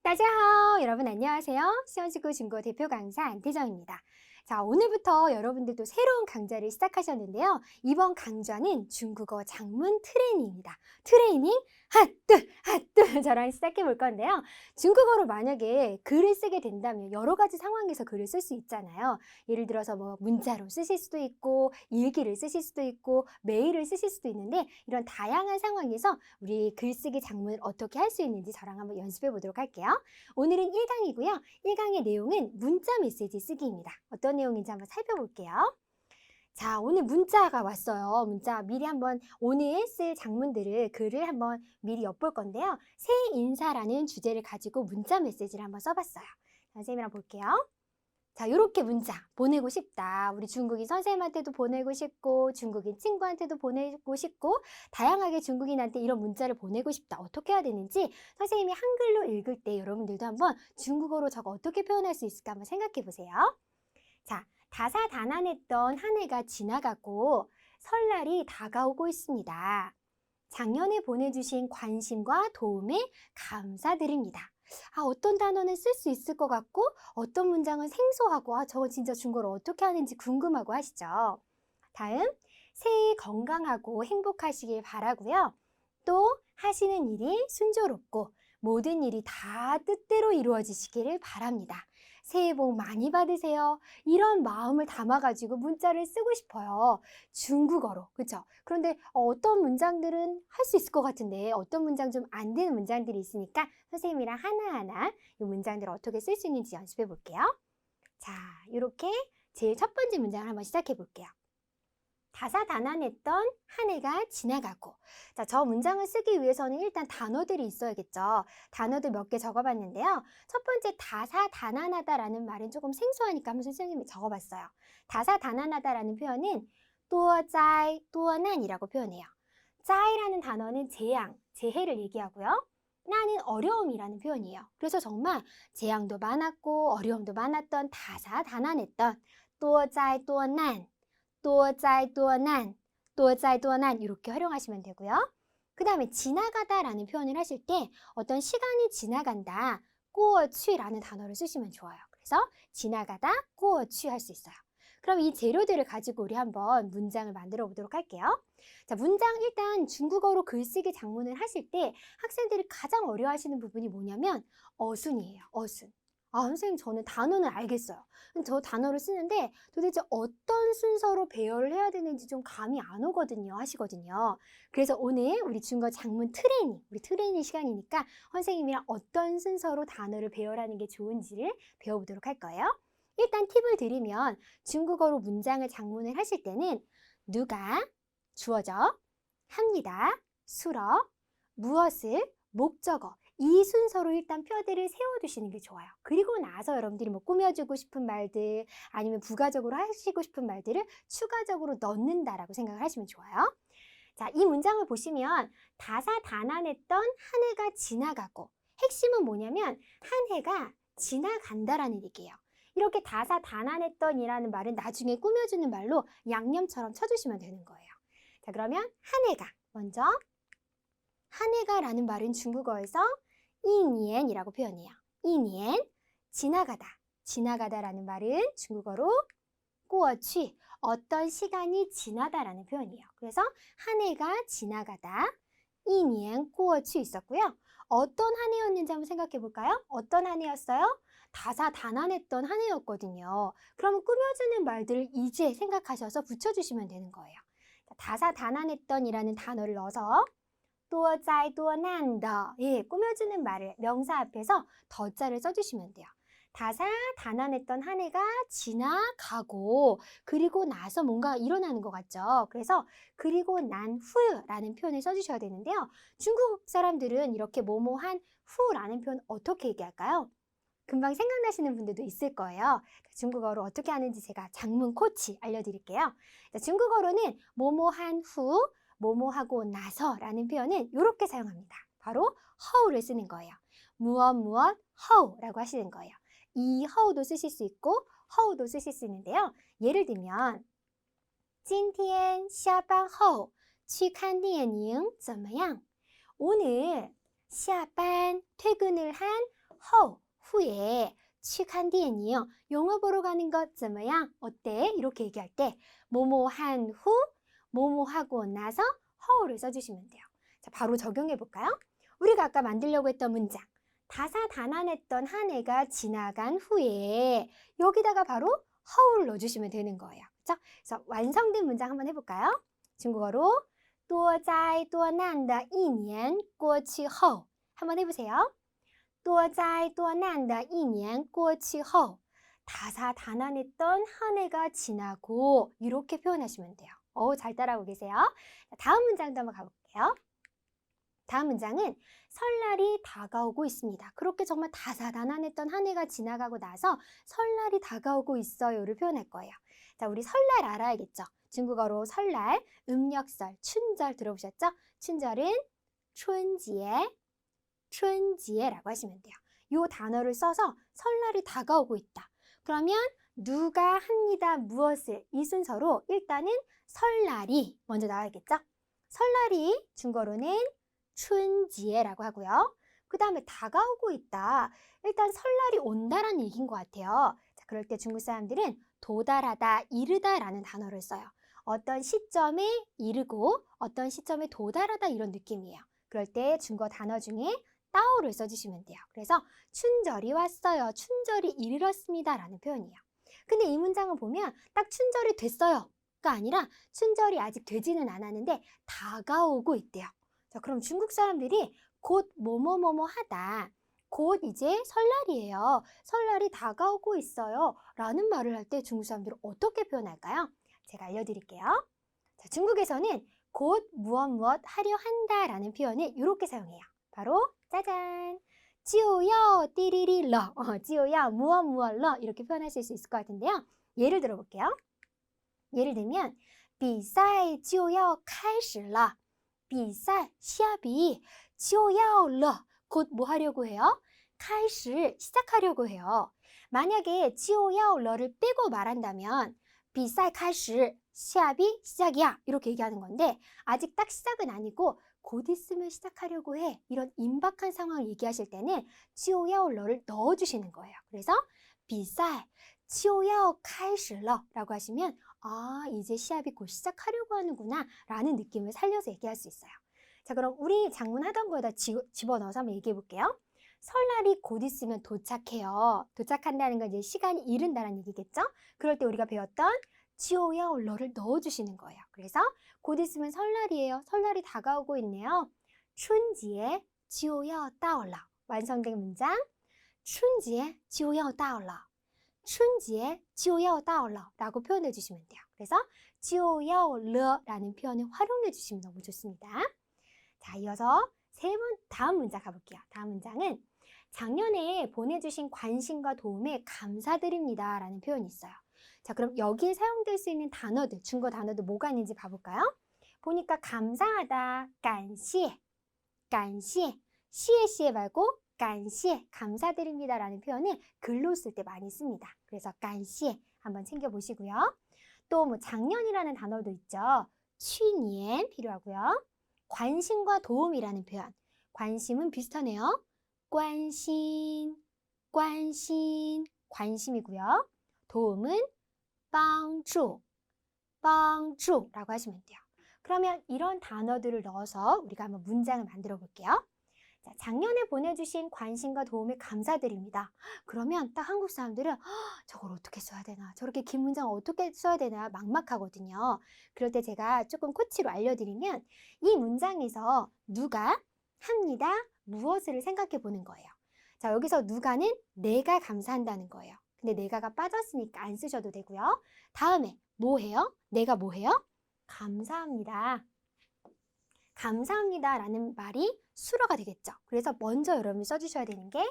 따자하오! 여러분 안녕하세요. 시원시고 중고 대표 강사 안태정입니다. 자, 오늘부터 여러분들도 새로운 강좌를 시작하셨는데요. 이번 강좌는 중국어 장문 트레이닝입니다. 트레이닝 핫뜨 핫뜨 저랑 시작해 볼 건데요. 중국어로 만약에 글을 쓰게 된다면 여러 가지 상황에서 글을 쓸 수 있잖아요. 예를 들어서 뭐 문자로 쓰실 수도 있고 일기를 쓰실 수도 있고 메일을 쓰실 수도 있는데 이런 다양한 상황에서 우리 글쓰기 장문을 어떻게 할 수 있는지 저랑 한번 연습해 보도록 할게요. 오늘은 1강이고요. 1강의 내용은 문자 메시지 쓰기입니다. 어떤 내용인지 한번 살펴볼게요. 자, 오늘 문자가 왔어요. 문자 미리 한번 오늘 쓸 장문들을 글을 한번 미리 엿볼 건데요. 새 인사라는 주제를 가지고 문자 메시지를 한번 써봤어요. 선생님이랑 볼게요. 자, 요렇게 문자 보내고 싶다. 우리 중국인 선생님한테도 보내고 싶고 중국인 친구한테도 보내고 싶고 다양하게 중국인한테 이런 문자를 보내고 싶다. 어떻게 해야 되는지 선생님이 한글로 읽을 때 여러분들도 한번 중국어로 저거 어떻게 표현할 수 있을까 한번 생각해 보세요. 자, 다사다난했던 한 해가 지나가고 설날이 다가오고 있습니다. 작년에 보내주신 관심과 도움에 감사드립니다. 어떤 단어는 쓸 수 있을 것 같고 어떤 문장은 생소하고 저거 진짜 중국어로 어떻게 하는지 궁금하고 하시죠? 다음, 새해 건강하고 행복하시길 바라고요. 또 하시는 일이 순조롭고 모든 일이 다 뜻대로 이루어지시기를 바랍니다. 새해 복 많이 받으세요. 이런 마음을 담아가지고 문자를 쓰고 싶어요. 중국어로, 그렇죠? 그런데 어떤 문장들은 할 수 있을 것 같은데 어떤 문장 좀 안 되는 문장들이 있으니까 선생님이랑 하나하나 이 문장들을 어떻게 쓸 수 있는지 연습해 볼게요. 자, 이렇게 제일 첫 번째 문장을 한번 시작해 볼게요. 다사다난했던 한 해가 지나가고. 자, 저 문장을 쓰기 위해서는 일단 단어들이 있어야겠죠. 단어들 몇 개 적어봤는데요. 첫 번째 다사다난하다라는 말은 조금 생소하니까 한번 선생님이 적어봤어요. 다사다난하다라는 표현은 또짜이 또난이라고 표현해요. 짜이라는 단어는 재앙, 재해를 얘기하고요. 나는 어려움이라는 표현이에요. 그래서 정말 재앙도 많았고 어려움도 많았던 다사다난했던 또짜이 또난 또짜이多难, 또짜이多难 이렇게 활용하시면 되고요. 그 다음에 지나가다라는 표현을 하실 때 어떤 시간이 지나간다, 过去라는 단어를 쓰시면 좋아요. 그래서 지나가다, 过去 할 수 있어요. 그럼 이 재료들을 가지고 우리 한번 문장을 만들어 보도록 할게요. 자, 문장 일단 중국어로 글쓰기 장문을 하실 때 학생들이 가장 어려워하시는 부분이 뭐냐면 어순이에요. 어순. 선생님 저는 단어는 알겠어요. 저 단어를 쓰는데 도대체 어떤 순서로 배열을 해야 되는지 좀 감이 안 오거든요 하시거든요. 그래서 오늘 우리 중국어 장문 트레이닝, 우리 트레이닝 시간이니까 선생님이랑 어떤 순서로 단어를 배열하는 게 좋은지를 배워보도록 할 거예요. 일단 팁을 드리면 중국어로 문장을 장문을 하실 때는 누가, 주어져, 합니다, 수러, 무엇을, 목적어 이 순서로 일단 표대를 세워두시는 게 좋아요. 그리고 나서 여러분들이 뭐 꾸며주고 싶은 말들 아니면 부가적으로 하시고 싶은 말들을 추가적으로 넣는다라고 생각을 하시면 좋아요. 자, 이 문장을 보시면 다사다난했던 한 해가 지나가고 핵심은 뭐냐면 한 해가 지나간다라는 얘기예요. 이렇게 다사다난했던 이라는 말은 나중에 꾸며주는 말로 양념처럼 쳐주시면 되는 거예요. 자, 그러면 한 해가 먼저 한 해가라는 말은 중국어에서 이니엔이라고 표현해요. 이니엔, 지나가다. 지나가다라는 말은 중국어로 过去, 어떤 시간이 지나다라는 표현이에요. 그래서 한 해가 지나가다, 이니엔 过去 있었고요. 어떤 한 해였는지 한번 생각해 볼까요? 어떤 한 해였어요? 다사다난했던 한 해였거든요. 그럼 꾸며주는 말들을 이제 생각하셔서 붙여주시면 되는 거예요. 다사다난했던 이라는 단어를 넣어서 多灾多难的 꾸며주는 말을 명사 앞에서 더자를 써주시면 돼요. 다사다난했던 한 해가 지나가고 그리고 나서 뭔가 일어나는 것 같죠. 그래서 그리고 난 후라는 표현을 써주셔야 되는데요. 중국 사람들은 이렇게 뭐뭐한 후라는 표현 어떻게 얘기할까요? 금방 생각나시는 분들도 있을 거예요. 중국어로 어떻게 하는지 제가 장문 코치 알려드릴게요. 중국어로는 뭐뭐한 후, 뭐뭐하고 나서라는 표현은 이렇게 사용합니다. 바로 허우를 쓰는 거예요. 무엇 무엇 허우라고 하시는 거예요. 이 허우도 쓰실 수 있고 허우도 쓰실 수 있는데요. 예를 들면 今天下班后去看电影怎么样? 오늘 下班 퇴근을 한后 후에 去看电影 영화 보러 가는 것 怎么样 어때? 이렇게 얘기할 때 뭐뭐 한 후, 뭐뭐 하고 나서 허우를 써주시면 돼요. 자, 바로 적용해 볼까요? 우리가 아까 만들려고 했던 문장 다사다난했던 한 해가 지나간 후에 여기다가 바로 허우를 넣어주시면 되는 거예요. 그렇죠? 그래서 완성된 문장 한번 해볼까요? 중국어로 多灾多难的一年过去后 한번 해보세요. 多灾多难的一年过去后 다사다난했던 한 해가 지나고 이렇게 표현하시면 돼요. 잘 따라하고 계세요. 다음 문장도 한번 가볼게요. 다음 문장은 설날이 다가오고 있습니다. 그렇게 정말 다사다난했던 한 해가 지나가고 나서 설날이 다가오고 있어요를 표현할 거예요. 자, 우리 설날 알아야겠죠? 중국어로 설날, 음력설, 춘절 들어보셨죠? 춘절은 춘지에, 춘지에라고 하시면 돼요. 이 단어를 써서 설날이 다가오고 있다. 그러면 누가 합니다, 무엇을 이 순서로 일단은 설날이 먼저 나와야겠죠? 설날이 중국어로는 춘지에라고 하고요. 그 다음에 다가오고 있다. 일단 설날이 온다라는 얘기인 것 같아요. 자, 그럴 때 중국 사람들은 도달하다, 이르다라는 단어를 써요. 어떤 시점에 이르고 어떤 시점에 도달하다 이런 느낌이에요. 그럴 때 중국어 단어 중에 따오를 써주시면 돼요. 그래서 춘절이 왔어요. 춘절이 이르렀습니다. 라는 표현이에요. 근데 이 문장을 보면 딱 춘절이 됐어요. 가 아니라 춘절이 아직 되지는 않았는데 다가오고 있대요. 자, 그럼 중국 사람들이 곧 뭐뭐뭐뭐 하다. 곧 이제 설날이에요. 설날이 다가오고 있어요. 라는 말을 할 때 중국 사람들은 어떻게 표현할까요? 제가 알려드릴게요. 자, 중국에서는 곧 무엇 하려 한다 라는 표현을 이렇게 사용해요. 바로 짜잔! 就要 띠리리 러 就要 무엇 러 이렇게 표현하실 수 있을 것 같은데요. 예를 들어볼게요. 예를 들면 比赛就要开始了 比赛 시합이 就要了 곧 뭐 하려고 해요? 开始 시작하려고 해요. 만약에 就要了를 빼고 말한다면 比赛开始 시합이 시작이야 이렇게 얘기하는 건데 아직 딱 시작은 아니고 곧 있으면 시작하려고 해. 이런 임박한 상황을 얘기하실 때는 就要了를 넣어주시는 거예요. 그래서 比赛就要开始了 라고 하시면 이제 시합이 곧 시작하려고 하는구나 라는 느낌을 살려서 얘기할 수 있어요. 자, 그럼 우리 장문 하던 거에다 집어넣어서 한번 얘기해 볼게요. 설날이 곧 있으면 도착해요. 도착한다는 건 이제 시간이 이른다는 얘기겠죠? 그럴 때 우리가 배웠던 就要了를 넣어주시는 거예요. 그래서 곧 있으면 설날이에요. 설날이 다가오고 있네요. 춘지에 就要到了 완성된 문장 春节就要到了 춘지에 就要到了 라고 표현해 주시면 돼요. 그래서 就要了 라는 표현을 활용해 주시면 너무 좋습니다. 자, 이어서 다음 문장 가볼게요. 다음 문장은 작년에 보내주신 관심과 도움에 감사드립니다 라는 표현이 있어요. 자, 그럼 여기에 사용될 수 있는 단어들, 중국어 단어들 뭐가 있는지 봐볼까요? 보니까 감사하다, 感谢, 感谢, 시에 말고 感谢, 감사드립니다 라는 표현을 글로 쓸 때 많이 씁니다. 그래서 感谢 한번 챙겨보시고요. 또 뭐 작년이라는 단어도 있죠. 去年 필요하고요. 관심과 도움이라는 표현. 관심은 비슷하네요. 关心, 关心, 관심이고요. 도움은 帮助, 帮助라고 하시면 돼요. 그러면 이런 단어들을 넣어서 우리가 한번 문장을 만들어 볼게요. 자, 작년에 보내주신 관심과 도움에 감사드립니다. 그러면 딱 한국 사람들은 저걸 어떻게 써야 되나? 저렇게 긴 문장 어떻게 써야 되나? 막막하거든요. 그럴 때 제가 조금 코치로 알려드리면 이 문장에서 누가 합니다. 무엇을 생각해 보는 거예요. 자, 여기서 누가는 내가 감사한다는 거예요. 근데 내가가 빠졌으니까 안 쓰셔도 되고요. 다음에 뭐 해요? 내가 뭐 해요? 감사합니다. 감사합니다 라는 말이 수로가 되겠죠. 그래서 먼저 여러분이 써주셔야 되는 게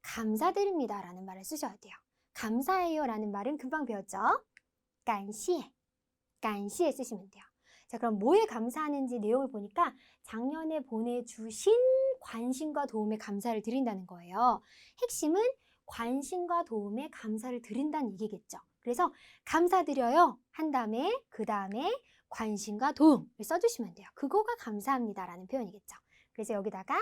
감사드립니다 라는 말을 쓰셔야 돼요. 감사해요 라는 말은 금방 배웠죠. 感谢, 感谢 쓰시면 돼요. 자, 그럼 뭐에 감사하는지 내용을 보니까 작년에 보내주신 관심과 도움에 감사를 드린다는 거예요. 핵심은 관심과 도움에 감사를 드린다는 얘기겠죠. 그래서 감사드려요 한 다음에 그 다음에 관심과 도움을 써주시면 돼요. 그거가 감사합니다 라는 표현이겠죠. 그래서 여기다가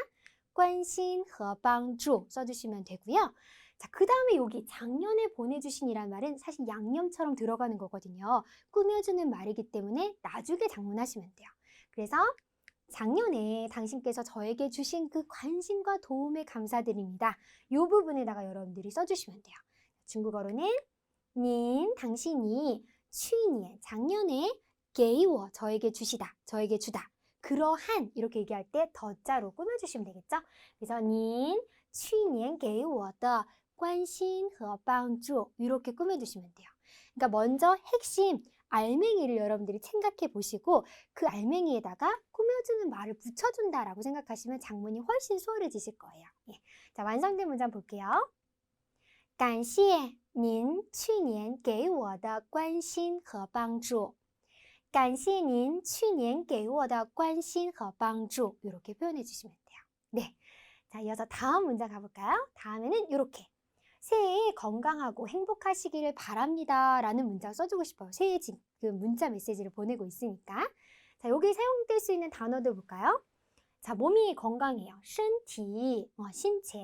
关心和帮助 써주시면 되고요. 자, 그 다음에 여기 작년에 보내주신이란 말은 사실 양념처럼 들어가는 거거든요. 꾸며주는 말이기 때문에 나중에 장문하시면 돼요. 그래서 작년에 당신께서 저에게 주신 그 관심과 도움에 감사드립니다. 이 부분에다가 여러분들이 써주시면 돼요. 중국어로는 당신이 去年 작년에 给我 저에게 주시다, 저에게 주다. 그러한 이렇게 얘기할 때 더자로 꾸며주시면 되겠죠? 그래서 去年给我的关心和帮助 이렇게 꾸며주시면 돼요. 그러니까 먼저 핵심 알맹이를 여러분들이 생각해 보시고 그 알맹이에다가 꾸며주는 말을 붙여준다라고 생각하시면 작문이 훨씬 수월해지실 거예요. 예. 자, 완성된 문장 볼게요. 感谢您去年给我的关心和帮助。感谢您去年给我的关心和帮助 이렇게 표현해 주시면 돼요. 네, 자 이어서 다음 문장 가볼까요? 다음에는 이렇게 새해 건강하고 행복하시기를 바랍니다 라는 문장 써주고 싶어요. 새해 지금 문자 메시지를 보내고 있으니까. 자, 여기 사용될 수 있는 단어들 볼까요? 자, 몸이 건강해요. 身体, 신체,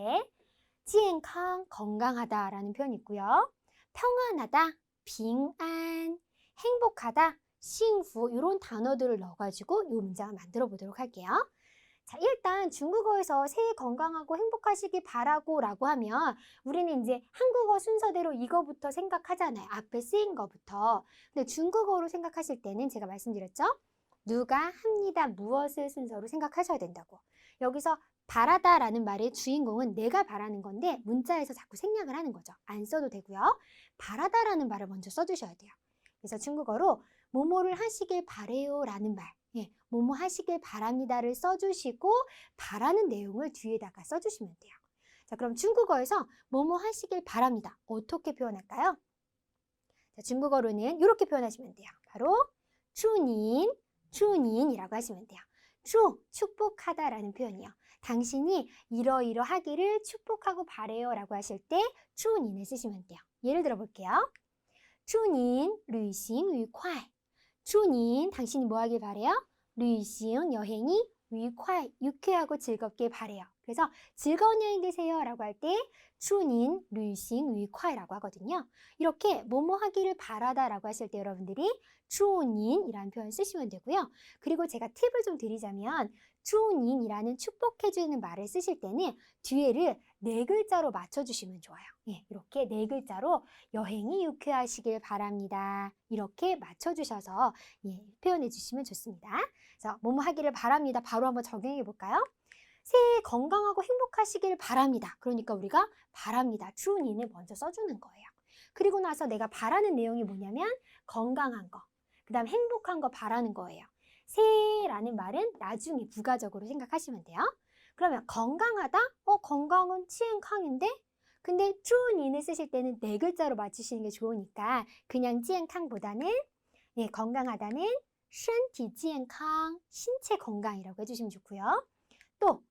健康, 건강하다 라는 표현이 있고요. 평안하다, 平安, 행복하다, 幸福 이런 단어들을 넣어가지고 이 문장을 만들어 보도록 할게요. 자, 일단 중국어에서 새해 건강하고 행복하시길 바라고 라고 하면 우리는 이제 한국어 순서대로 이거부터 생각하잖아요. 앞에 쓰인 거부터. 근데 중국어로 생각하실 때는 제가 말씀드렸죠? 누가 합니다. 무엇을 순서로 생각하셔야 된다고. 여기서 바라다 라는 말의 주인공은 내가 바라는 건데 문자에서 자꾸 생략을 하는 거죠. 안 써도 되고요. 바라다 라는 말을 먼저 써주셔야 돼요. 그래서 중국어로 뭐뭐를 하시길 바래요 라는 말, 예, 뭐뭐 하시길 바랍니다를 써주시고 바라는 내용을 뒤에다가 써주시면 돼요. 자, 그럼 중국어에서 뭐뭐 하시길 바랍니다. 어떻게 표현할까요? 자, 중국어로는 이렇게 표현하시면 돼요. 바로 주닌이라고 하시면 돼요. 축복하다라는 표현이요. 당신이 이러이러하기를 축복하고 바래요 라고 하실 때 주닌을 쓰시면 돼요. 예를 들어 볼게요. 祝您旅行愉快. 祝您 당신이 뭐 하길 바래요? 旅行 여행이 愉快 유쾌하고 즐겁게 바래요. 그래서 즐거운 여행 되세요 라고 할 때 祝您旅行愉快라고 하거든요. 이렇게 뭐뭐 하기를 바라다 라고 하실 때 여러분들이 祝您이라는 표현 쓰시면 되고요. 그리고 제가 팁을 좀 드리자면 祝您이라는 축복해주는 말을 쓰실 때는 뒤에를 4글자로 맞춰주시면 좋아요. 예, 이렇게 4글자로 여행이 유쾌하시길 바랍니다. 이렇게 맞춰주셔서 예, 표현해 주시면 좋습니다. 그래서 뭐뭐 하기를 바랍니다. 바로 한번 적용해 볼까요? 새해 건강하고 행복하시길 바랍니다. 그러니까 우리가 바랍니다. 주인을 먼저 써주는 거예요. 그리고 나서 내가 바라는 내용이 뭐냐면 건강한 거, 그 다음 행복한 거 바라는 거예요. 새해라는 말은 나중에 부가적으로 생각하시면 돼요. 그러면 건강하다? 건강은 치엔캉인데? 근데 주인을 쓰실 때는 4글자로 맞추시는 게 좋으니까 그냥 치엔캉보다는 예, 건강하다는 身体健康, 신체 건강이라고 해주시면 좋고요. 또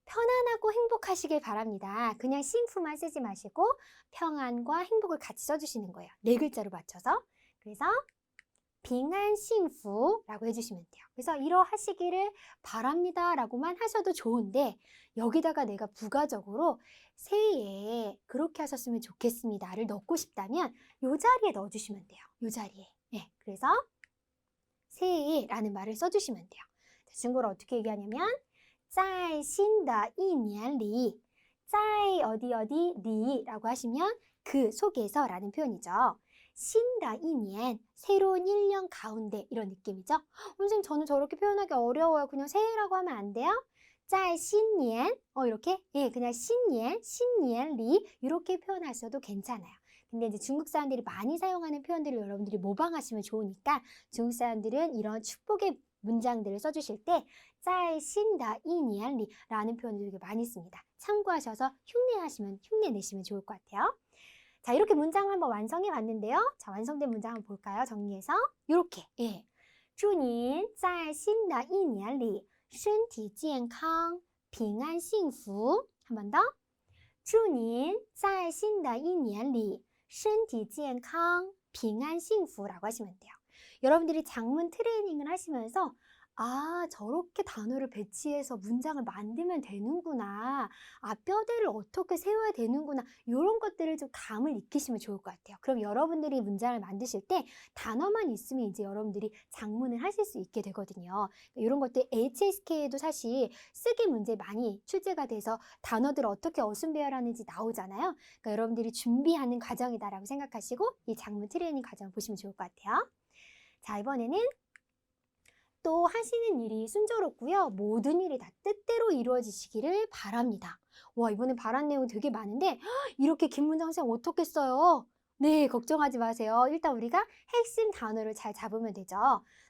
편안하고 행복하시길 바랍니다. 그냥 싱프만 쓰지 마시고 평안과 행복을 같이 써주시는 거예요. 4글자로 맞춰서. 그래서 빙안 싱프라고 해주시면 돼요. 그래서 이러하시기를 바랍니다 라고만 하셔도 좋은데 여기다가 내가 부가적으로 새해에 그렇게 하셨으면 좋겠습니다를 넣고 싶다면 이 자리에 넣어주시면 돼요. 이 자리에. 네, 그래서 새해라는 말을 써주시면 돼요. 자, 중국어로 어떻게 얘기하냐면 在新的一年里 在어디 리라고 하시면 그 속에서 라는 표현이죠. 新的一年 새로운 1년 가운데 이런 느낌이죠. 선생님 저는 저렇게 표현하기 어려워요. 그냥 새해라고 하면 안 돼요? 在新年 이렇게 예, 그냥 新年里이렇게 표현하셔도 괜찮아요. 근데 이제 중국 사람들이 많이 사용하는 표현들을 여러분들이 모방하시면 좋으니까 중국 사람들은 이런 축복의 문장들을 써주실 때 在新的一年里라는 표현을 되게 많이 씁니다. 참고하셔서 흉내 내시면 좋을 것 같아요. 자, 이렇게 문장을 한번 완성해 봤는데요. 자, 완성된 문장 한번 볼까요? 정리해서 이렇게 예. 祝您在新的一年里身体健康平安幸福 한 번 더. 祝您在新的一年里身体健康平安幸福라고 하시면 돼요. 여러분들이 장문 트레이닝을 하시면서 아, 저렇게 단어를 배치해서 문장을 만들면 되는구나. 아, 뼈대를 어떻게 세워야 되는구나. 요런 것들을 좀 감을 익히시면 좋을 것 같아요. 그럼 여러분들이 문장을 만드실 때 단어만 있으면 이제 여러분들이 작문을 하실 수 있게 되거든요. 요런 것들 HSK에도 사실 쓰기 문제 많이 출제가 돼서 단어들을 어떻게 어순배열하는지 나오잖아요. 그러니까 여러분들이 준비하는 과정이다라고 생각하시고 이 작문 트레이닝 과정 보시면 좋을 것 같아요. 자, 이번에는 또 하시는 일이 순조롭고요. 모든 일이 다 뜻대로 이루어지시기를 바랍니다. 와, 이번에 바란 내용 되게 많은데 이렇게 긴 문장 쌤 어떻게 써요? 네, 걱정하지 마세요. 일단 우리가 핵심 단어를 잘 잡으면 되죠.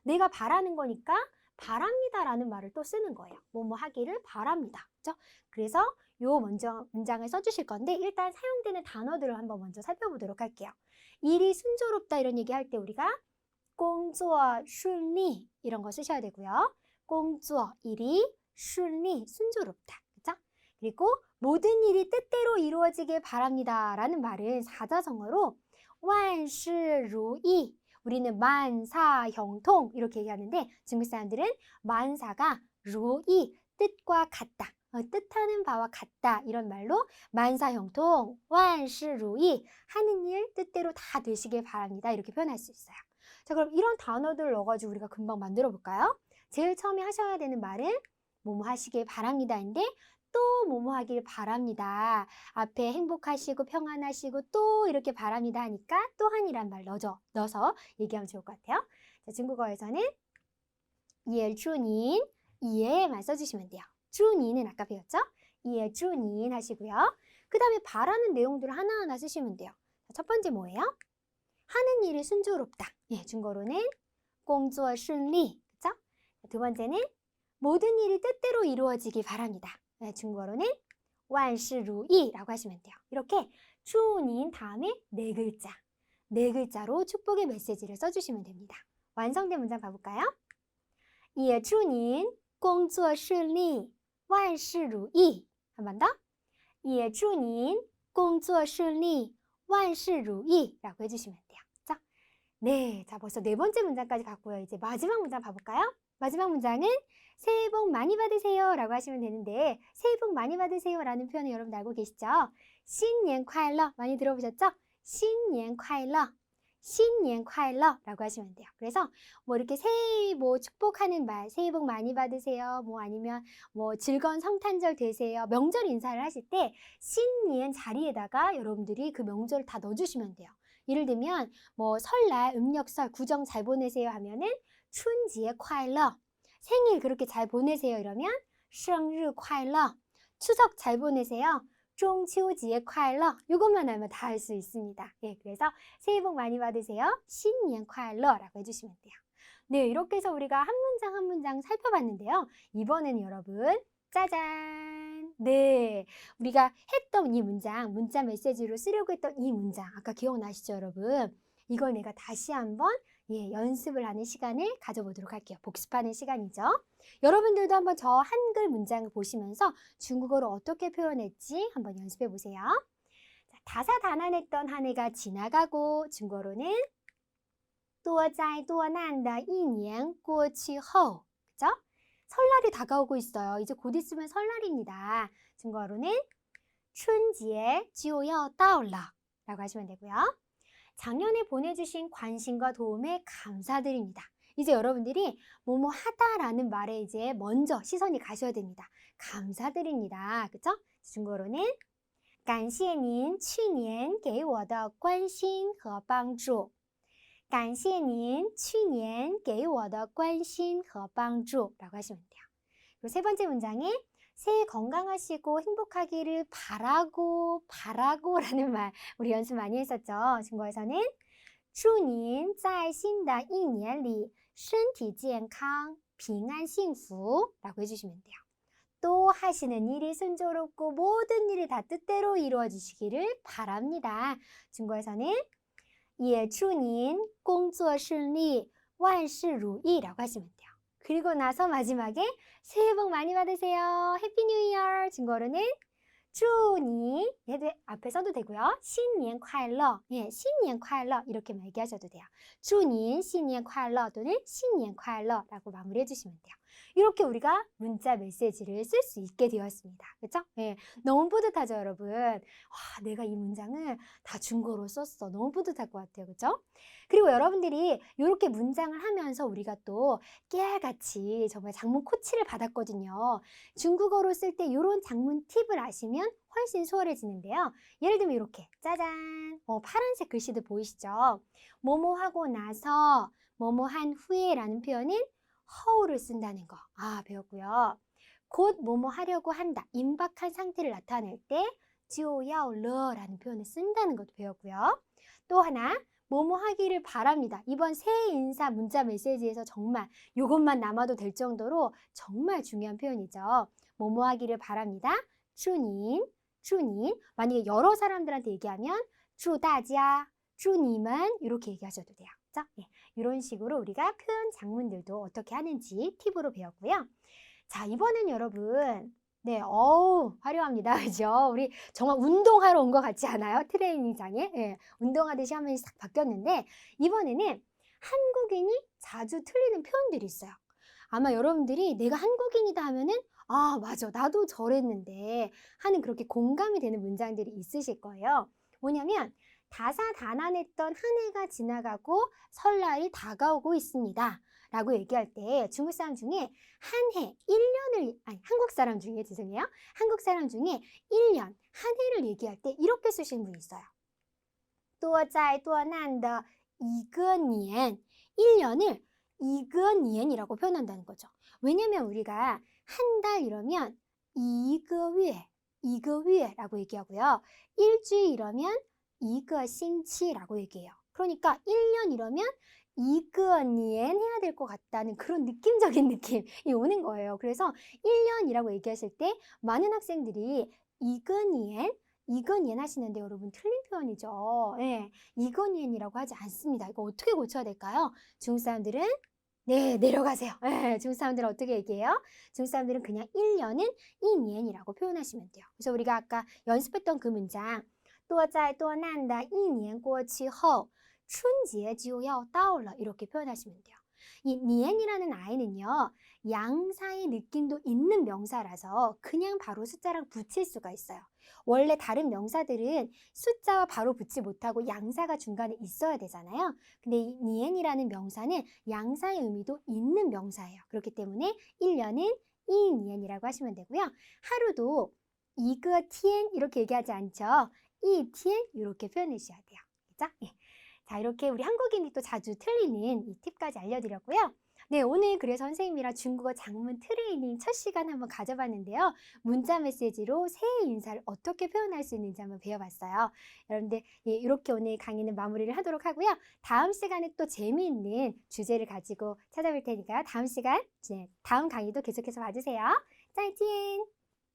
내가 바라는 거니까 바랍니다라는 말을 또 쓰는 거예요. 뭐뭐 하기를 바랍니다. 그죠? 그래서 요 먼저 문장을 써주실 건데 일단 사용되는 단어들을 한번 먼저 살펴보도록 할게요. 일이 순조롭다 이런 얘기 할 때 우리가 工作顺利 이런 거 쓰셔야 되고요. 工作 일이 顺利 순조롭다. 그죠? 그리고 모든 일이 뜻대로 이루어지길 바랍니다. 라는 말은 사자성어로 万事如意 우리는 만사형통 이렇게 얘기하는데 중국 사람들은 만사가 如意 뜻과 같다. 뜻하는 바와 같다. 이런 말로 만사형통 万事如意 하는 일 뜻대로 다 되시길 바랍니다. 이렇게 표현할 수 있어요. 자, 그럼 이런 단어들을 넣어가지고 우리가 금방 만들어 볼까요? 제일 처음에 하셔야 되는 말은 뭐뭐 하시길 바랍니다인데 또 뭐뭐 하길 바랍니다. 앞에 행복하시고 평안하시고 또 이렇게 바랍니다 하니까 또한이란 말 넣어서 얘기하면 좋을 것 같아요. 자, 중국어에서는 也祝您 예만 써주시면 돼요. 祝您은 아까 배웠죠? 也祝您 하시고요. 그 다음에 바라는 내용들을 하나하나 쓰시면 돼요. 자, 첫 번째 뭐예요? 하는 일이 순조롭다. 예, 중국어로는 工作顺利. 그죠? 두 번째는 모든 일이 뜻대로 이루어지기 바랍니다. 예, 중국어로는 万事如意 라고 하시면 돼요. 이렇게 祝您 다음에 네 글자. 네 글자로 축복의 메시지를 써주시면 됩니다. 완성된 문장 봐볼까요? 也祝您工作顺利,万事如意. 한 번 더. 也祝您工作顺利,万事如意 라고 해주시면 돼요. 자, 네, 자 벌써 네 번째 문장까지 봤고요. 이제 마지막 문장 봐볼까요? 마지막 문장은 새해 복 많이 받으세요 라고 하시면 되는데 새해 복 많이 받으세요 라는 표현을 여러분 알고 계시죠? 新年快乐 많이 들어보셨죠? 新年快乐 新年快乐라고 하시면 돼요. 그래서 뭐 이렇게 새해 뭐 축복하는 말, 새해 복 많이 받으세요. 뭐 아니면 뭐 즐거운 성탄절 되세요. 명절 인사를 하실 때 신년 자리에다가 여러분들이 그 명절을 다 넣어주시면 돼요. 예를 들면 뭐 설날, 음력설, 구정 잘 보내세요 하면은 春节快乐 생일 그렇게 잘 보내세요 이러면 生日快乐 추석 잘 보내세요. 中秋节快乐 이것만 알면 다 할 수 있습니다. 예, 그래서 새해 복 많이 받으세요. 新年快乐 라고 해주시면 돼요. 네, 이렇게 해서 우리가 한 문장 한 문장 살펴봤는데요. 이번에는 여러분 짜잔! 네, 우리가 했던 이 문장, 문자 메시지로 쓰려고 했던 이 문장 아까 기억나시죠 여러분? 이걸 내가 다시 한번 연습을 하는 시간을 가져보도록 할게요. 복습하는 시간이죠. 여러분들도 한번 저 한글 문장을 보시면서 중국어로 어떻게 표현했지 한번 연습해 보세요. 다사다난했던 한 해가 지나가고 중국어로는 多灾多难的一年过去后 그죠? 설날이 다가오고 있어요. 이제 곧 있으면 설날입니다. 중국어로는 春节就要到了 라고 하시면 되고요. 작년에 보내주신 관심과 도움에 감사드립니다. 이제 여러분들이 뭐뭐 하다라는 말에 이제 먼저 시선이 가셔야 됩니다. 감사드립니다. 그쵸? 중국어로는 感谢您去年给我的关心和帮助感谢您去年给我的关心和帮助 라고 하시면 돼요. 그리고 세 번째 문장에 새해 건강하시고 행복하기를 바라고 라는 말 우리 연습 많이 했었죠. 중국어에서는 祝您在新的一年里身体健康平安幸福 라고 해주시면 돼요. 또 하시는 일이 순조롭고 모든 일이 다 뜻대로 이루어지시기를 바랍니다. 중국어에서는 也祝您工作顺利万事如意 라고 하시면 돼요. 그리고 나서 마지막에 새해 복 많이 받으세요. 해피 뉴 이어. 중국어로는 祝你 얘도 앞에 써도 되고요. 新年快乐 예, 新年快乐 이렇게만 얘기하셔도 돼요. 祝您新年快乐 또는 新年快乐 라고 마무리해 주시면 돼요. 이렇게 우리가 문자 메시지를 쓸 수 있게 되었습니다. 그렇죠? 예, 너무 뿌듯하죠, 여러분? 와, 내가 이 문장을 다 중국어로 썼어. 너무 뿌듯할 것 같아요. 그렇죠? 그리고 여러분들이 이렇게 문장을 하면서 우리가 또 깨알같이 정말 장문 코치를 받았거든요. 중국어로 쓸 때 이런 장문 팁을 아시면 훨씬 수월해지는데요. 예를 들면 이렇게 짜잔, 파란색 글씨들 보이시죠? 뭐뭐 하고 나서 뭐뭐 한 후에라는 표현은 허우를 쓴다는 거 배웠고요. 곧 뭐뭐 하려고 한다, 임박한 상태를 나타낼 때 지오야오러라는 표현을 쓴다는 것도 배웠고요. 또 하나 뭐뭐 하기를 바랍니다. 이번 새해 인사 문자 메시지에서 정말 이것만 남아도 될 정도로 정말 중요한 표현이죠. 뭐뭐 하기를 바랍니다. 추닌, 추닌. 만약에 여러 사람들한테 얘기하면 추다지야, 추니만 이렇게 얘기하셔도 돼요. 그렇죠? 예, 이런 식으로 우리가 표현 장문들도 어떻게 하는지 팁으로 배웠고요. 자, 이번엔 여러분 네, 화려합니다. 그죠? 우리 정말 운동하러 온 것 같지 않아요? 트레이닝장에. 예, 운동하듯이 화면이 싹 바뀌었는데 이번에는 한국인이 자주 틀리는 표현들이 있어요. 아마 여러분들이 내가 한국인이다 하면은 맞아. 나도 저랬는데 하는 그렇게 공감이 되는 문장들이 있으실 거예요. 뭐냐면 다사다난했던 한 해가 지나가고 설날이 다가오고 있습니다. 라고 얘기할 때 중국 사람 중에 한 해, 1년을, 한국 사람 중에, 죄송해요. 한국 사람 중에 1년, 한 해를 얘기할 때 이렇게 쓰시는 분이 있어요. 多灾多难的一个年, 1년을 一个年이라고 표현한다는 거죠. 왜냐면 우리가 한 달 이러면 一个月, 一个月라고 얘기하고요. 일주일 이러면 一个星期라고 얘기해요. 그러니까 1년 이러면 一个年 해야 될 것 같다는 그런 느낌적인 느낌이 오는 거예요. 그래서 1년이라고 얘기하실 때 많은 학생들이 一个年, 一个年 하시는데 여러분 틀린 표현이죠. 예, 一个年이라고 하지 않습니다. 이거 어떻게 고쳐야 될까요? 중국 사람들은 네, 내려가세요. 예, 중국 사람들은 어떻게 얘기해요? 중국 사람들은 그냥 1년은 一年이라고 표현하시면 돼요. 그래서 우리가 아까 연습했던 그 문장 多灾多难的一年过去后春节就要到了 이렇게 표현하시면 돼요. 이 니엔이라는 아이는요. 양사의 느낌도 있는 명사라서 그냥 바로 숫자랑 붙일 수가 있어요. 원래 다른 명사들은 숫자와 바로 붙지 못하고 양사가 중간에 있어야 되잖아요. 근데 이 니엔이라는 명사는 양사의 의미도 있는 명사예요. 그렇기 때문에 1년은 이 니엔이라고 하시면 되고요. 하루도 이거 티엔 이렇게 얘기하지 않죠. 이 티엔 이렇게 표현해 주셔야 돼요. 그죠? 예. 자, 이렇게 우리 한국인이 또 자주 틀리는 이 팁까지 알려드렸고요. 네, 오늘 그래서 선생님이랑 중국어 장문 트레이닝 첫 시간 한번 가져봤는데요. 문자 메시지로 새해 인사를 어떻게 표현할 수 있는지 한번 배워봤어요. 여러분들 이렇게 오늘 강의는 마무리를 하도록 하고요. 다음 시간에 또 재미있는 주제를 가지고 찾아뵐 테니까 다음 시간, 다음 강의도 계속해서 봐주세요. 再见!